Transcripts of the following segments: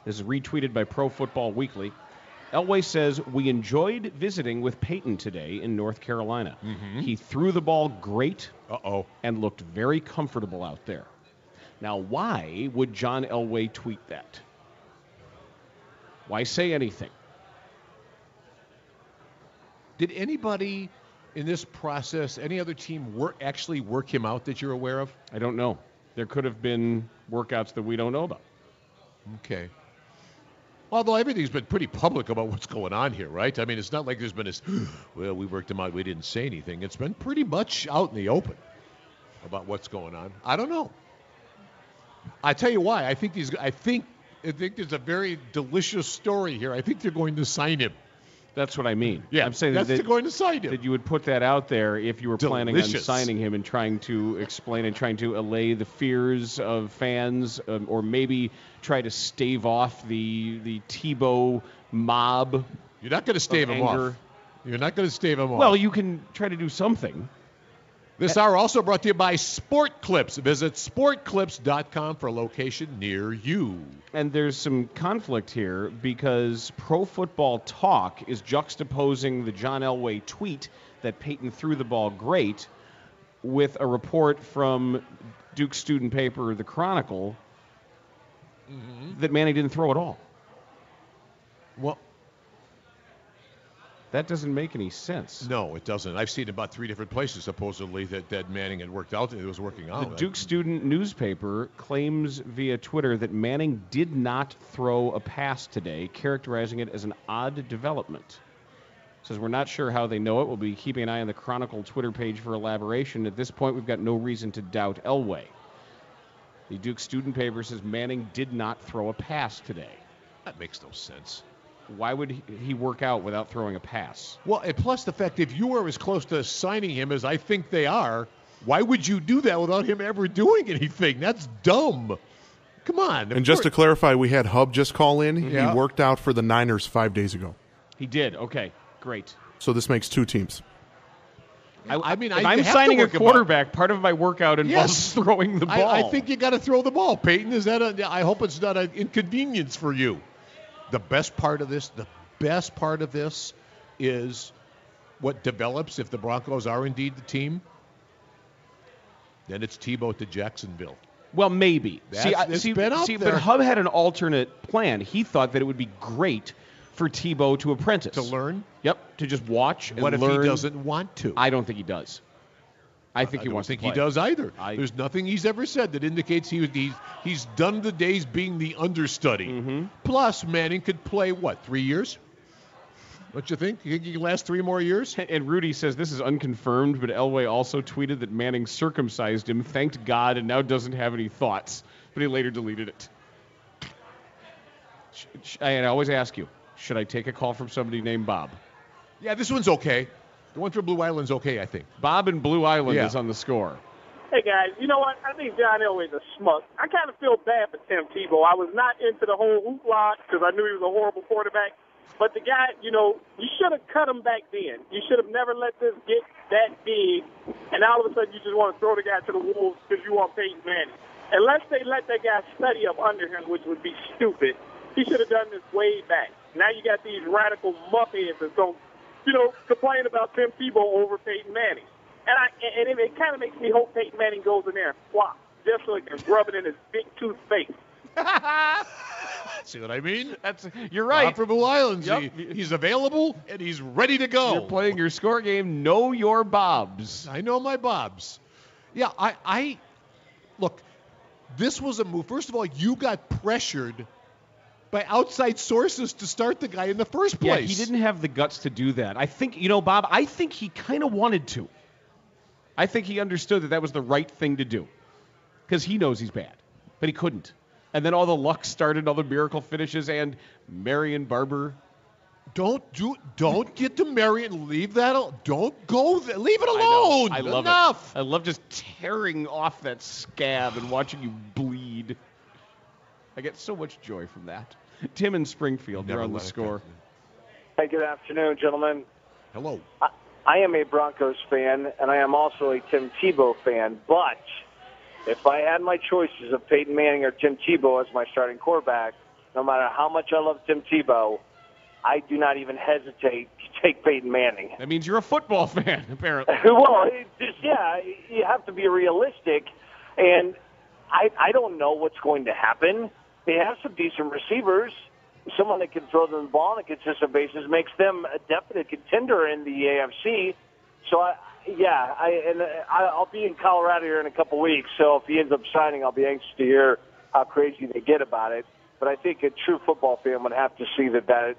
This is retweeted by Pro Football Weekly. Elway says, we enjoyed visiting with Peyton today in North Carolina. Mm-hmm. He threw the ball great and looked very comfortable out there. Now, why would John Elway tweet that? Why say anything? Did anybody in this process, any other team, actually work him out that you're aware of? I don't know. There could have been workouts that we don't know about. Okay. Although everything's been pretty public about what's going on here, right? I mean, it's not like there's been this, well, we worked him out, we didn't say anything. It's been pretty much out in the open about what's going on. I don't know. I tell you why. I think there's a very delicious story here. I think they're going to sign him. That's what I mean. Yeah, I'm saying they're going to sign him. That you would put that out there if you were planning on signing him and trying to explain and trying to allay the fears of fans, or maybe try to stave off the Tebow mob. You're not going to stave him off. You're not going to stave him off. Well, you can try to do something. This hour also brought to you by Sport Clips. Visit sportclips.com for a location near you. And there's some conflict here because Pro Football Talk is juxtaposing the John Elway tweet that Peyton threw the ball great with a report from Duke student paper, The Chronicle, that Manning didn't throw at all. Well, that doesn't make any sense. No, it doesn't. I've seen about 3 different places, supposedly, that Manning had worked out. It was working out. The Duke student newspaper claims via Twitter that Manning did not throw a pass today, characterizing it as an odd development. It says, we're not sure how they know it. We'll be keeping an eye on the Chronicle Twitter page for elaboration. At this point, we've got no reason to doubt Elway. The Duke student paper says Manning did not throw a pass today. That makes no sense. Why would he work out without throwing a pass? Well, and plus the fact, if you are as close to signing him as I think they are, why would you do that without him ever doing anything? That's dumb. Come on. And just to clarify, we had Hub just call in. Yeah. He worked out for the Niners 5 days ago. He did. Okay, great. So this makes 2 teams. I mean, if I'm signing a quarterback, part of my workout involves throwing the ball. I think you got to throw the ball, Peyton. I hope it's not an inconvenience for you. The best part of this is what develops if the Broncos are indeed the team. Then it's Tebow to Jacksonville. Well, maybe. But Hub had an alternate plan. He thought that it would be great for Tebow to apprentice. To learn? Yep, to just watch and learn. What if he doesn't want to? I don't think he does. I think he wants to play. He does either. There's nothing he's ever said that indicates he's done the days being the understudy. Mm-hmm. Plus, Manning could play, 3 years? Don't you think? You think he can last 3 more years? And Rudy says this is unconfirmed, but Elway also tweeted that Manning circumcised him, thanked God, and now doesn't have any thoughts. But he later deleted it. I always ask you, should I take a call from somebody named Bob? Yeah, this one's okay. The one from Blue Island's okay, I think. Bob in Blue Island is on the score. Hey, guys, you know what? I think John Elway's a schmuck. I kind of feel bad for Tim Tebow. I was not into the whole hoopla because I knew he was a horrible quarterback. But the guy, you should have cut him back then. You should have never let this get that big, and all of a sudden you just want to throw the guy to the wolves because you want Peyton Manning. Unless they let that guy study up under him, which would be stupid, he should have done this way back. Now you got these radical muffheads that don't, complain about Tim Tebow over Peyton Manning. And it kind of makes me hope Peyton Manning goes in there and flops, just so he can rub it in his big tooth face. See what I mean? You're right. Bob from Blue Islands. Yep. He's available, and he's ready to go. You're playing your score game. Know your Bobs. I know my Bobs. Yeah, look, this was a move. First of all, you got pressured by outside sources to start the guy in the first place. Yeah, he didn't have the guts to do that. I think, Bob, I think he kind of wanted to. I think he understood that was the right thing to do because he knows he's bad, but he couldn't. And then all the luck started, all the miracle finishes, and Marion Barber. Don't get to Marion. Leave that. Don't go there. Leave it alone. I love Enough. It. I love just tearing off that scab and watching you bleed. I get so much joy from that. Tim in Springfield, you're on the score. Hey, good afternoon, gentlemen. Hello. I am a Broncos fan, and I am also a Tim Tebow fan, but if I had my choices of Peyton Manning or Tim Tebow as my starting quarterback, no matter how much I love Tim Tebow, I do not even hesitate to take Peyton Manning. That means you're a football fan, apparently. Well, you have to be realistic, and I don't know what's going to happen. They have some decent receivers. Someone that can throw them the ball on a consistent basis makes them a definite contender in the AFC. So, I'll be in Colorado here in a couple weeks, so if he ends up signing, I'll be anxious to hear how crazy they get about it. But I think a true football fan would have to see that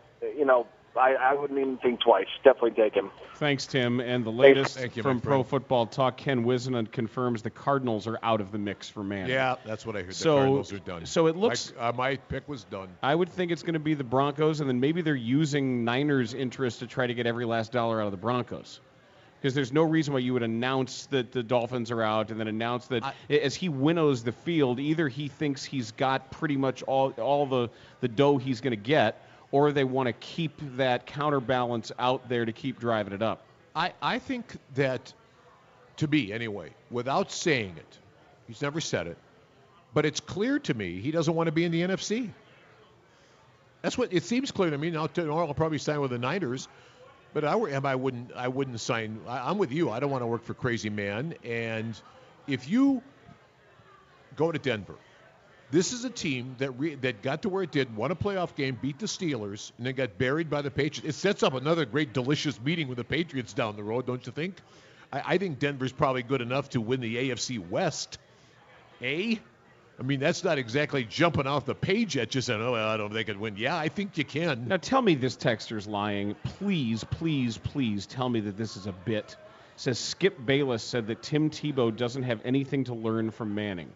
I wouldn't even think twice. Definitely take him. Thanks, Tim. And the latest Thank you, from my Pro friend. Football Talk, Ken Wisnen confirms the Cardinals are out of the mix for Manning. Yeah, that's what I heard. So- the Cardinals are done. so it looks- my pick was done. I would think it's going to be the Broncos, and then maybe they're using Niners' interest to try to get every last dollar out of the Broncos. Because there's no reason why you would announce that the Dolphins are out and then announce that as he winnows the field, either he thinks he's got pretty much all the dough he's going to get, or they want to keep that counterbalance out there to keep driving it up. I think that, to me anyway, without saying it, he's never said it, but it's clear to me he doesn't want to be in the NFC. That's what it seems clear to me. Now, tomorrow I'll probably sign with the Niners, but I wouldn't sign. I'm with you. I don't want to work for Crazy Man. And if you go to Denver, this is a team that got to where it did, won a playoff game, beat the Steelers, and then got buried by the Patriots. It sets up another great, delicious meeting with the Patriots down the road, don't you think? I think Denver's probably good enough to win the AFC West. I mean, that's not exactly jumping off the page at you saying, oh, well, I don't think they could win. Yeah, I think you can. Now tell me this texter's lying. Please, please, please tell me that this is a bit. It says Skip Bayless said that Tim Tebow doesn't have anything to learn from Manning.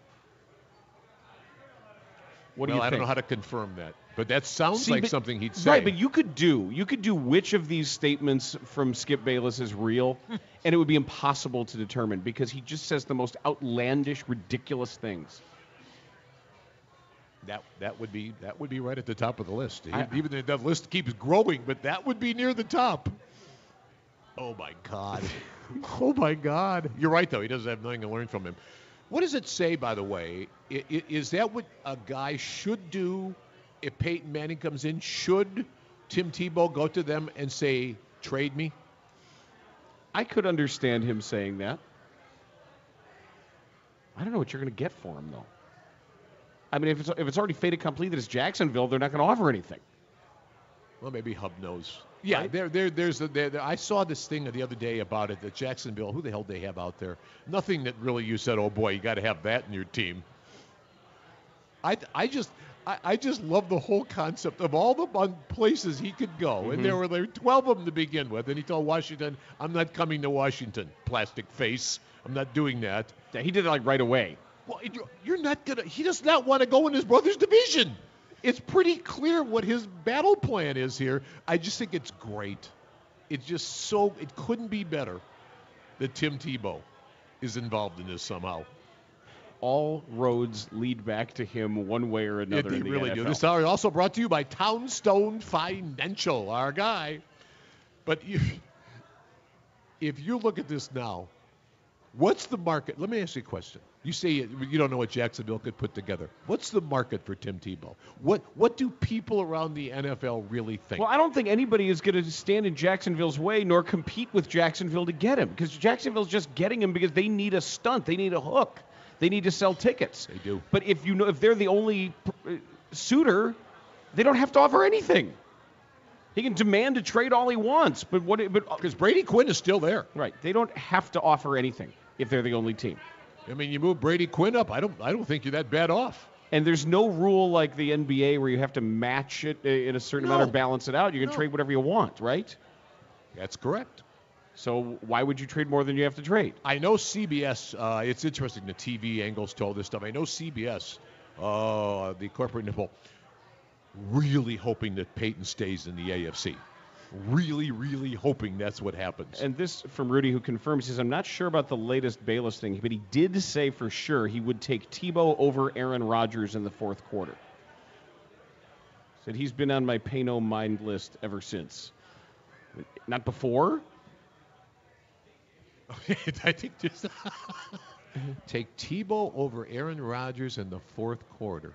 What do you think? I don't know how to confirm that, but that sounds like something he'd say. Right, but you could do which of these statements from Skip Bayless is real, and it would be impossible to determine because he just says the most outlandish, ridiculous things. That would be right at the top of the list. Even though the list keeps growing, but that would be near the top. Oh my God! Oh my God! You're right though. He doesn't have nothing to learn from him. What does it say, by the way? Is that what a guy should do if Peyton Manning comes in? Should Tim Tebow go to them and say, "Trade me"? I could understand him saying that. I don't know what you're going to get for him though. I mean, if it's already fait accompli that it's Jacksonville, they're not going to offer anything. Well, maybe Hub knows. Yeah, right? I saw this thing the other day about it, that Jacksonville, who the hell they have out there? Nothing that really you said, oh, boy, you got to have that in your team. I just love the whole concept of all the places he could go. Mm-hmm. And there were 12 of them to begin with. And he told Washington, I'm not coming to Washington, plastic face. I'm not doing that. Yeah, he did it right away. Well, you're not going to – he does not want to go in his brother's division. It's pretty clear what his battle plan is here. I just think it's great. It's just it couldn't be better that Tim Tebow is involved in this somehow. All roads lead back to him one way or another in the really NFL. do. This hour is also brought to you by Townstone Financial, our guy. But if you look at this now, what's the market? Let me ask you a question. You say you don't know what Jacksonville could put together. What's the market for Tim Tebow? What do people around the NFL really think? Well, I don't think anybody is going to stand in Jacksonville's way nor compete with Jacksonville to get him because Jacksonville's just getting him because they need a stunt. They need a hook. They need to sell tickets. They do. But if they're the only suitor, they don't have to offer anything. He can demand a trade all he wants, but because Brady Quinn is still there. Right. They don't have to offer anything if they're the only team. I mean, you move Brady Quinn up, I don't think you're that bad off. And there's no rule like the NBA where you have to match it in a certain amount or balance it out. You can trade whatever you want, right? That's correct. So why would you trade more than you have to trade? I know CBS, it's interesting, the TV angles told this stuff. I know CBS, the corporate nipple, really hoping that Peyton stays in the AFC. Really, really hoping that's what happens. And this from Rudy, who confirms, he says, I'm not sure about the latest Bayless thing, but he did say for sure he would take Tebow over Aaron Rodgers in the fourth quarter. Said he's been on my pay no mind list ever since. Not before? I think just take Tebow over Aaron Rodgers in the fourth quarter.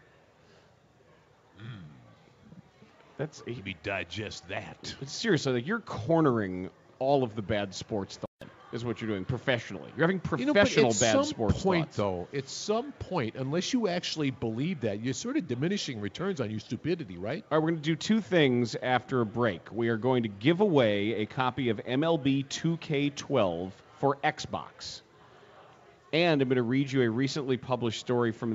That's Maybe digest that. seriously, like, you're cornering all of the bad sports thought, is what you're doing professionally. You're having professional bad sports thoughts. At some point, unless you actually believe that, you're sort of diminishing returns on your stupidity, right? All right, we're going to do two things after a break. We are going to give away a copy of MLB 2K12 for Xbox. And I'm going to read you a recently published story from